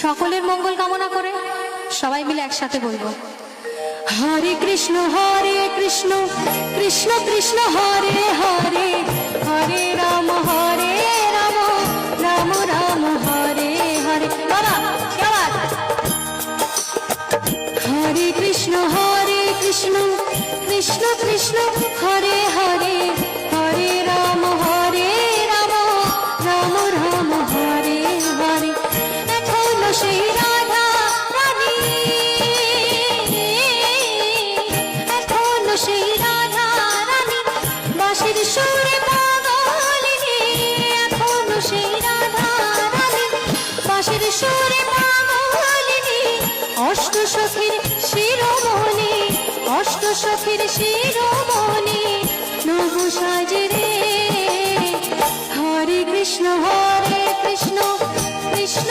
সকলের মঙ্গল কামনা করে সবাই মিলে একসাথে বলবো, হরে কৃষ্ণ কৃষ্ণ কৃষ্ণ হরে হরে, হরে রাম রাম রাম হরে হরে। বাবা কেমন? হরে কৃষ্ণ কৃষ্ণ কৃষ্ণ হরে হরে, হরে রাম রাম রাম হরে হরে। এখনো সেই রাধা রানী, এখনো সেই রাধা রানী বাঁশির সুরে পাগলিনী, এখনো সেই রাধা রানী বাঁশির সুরে পাগলিনী। অষ্ট সখীর শিরোমণি, অষ্ট সখীর শিরোমণি নব সাজে রে। হরে কৃষ্ণ কৃষ্ণ কৃষ্ণ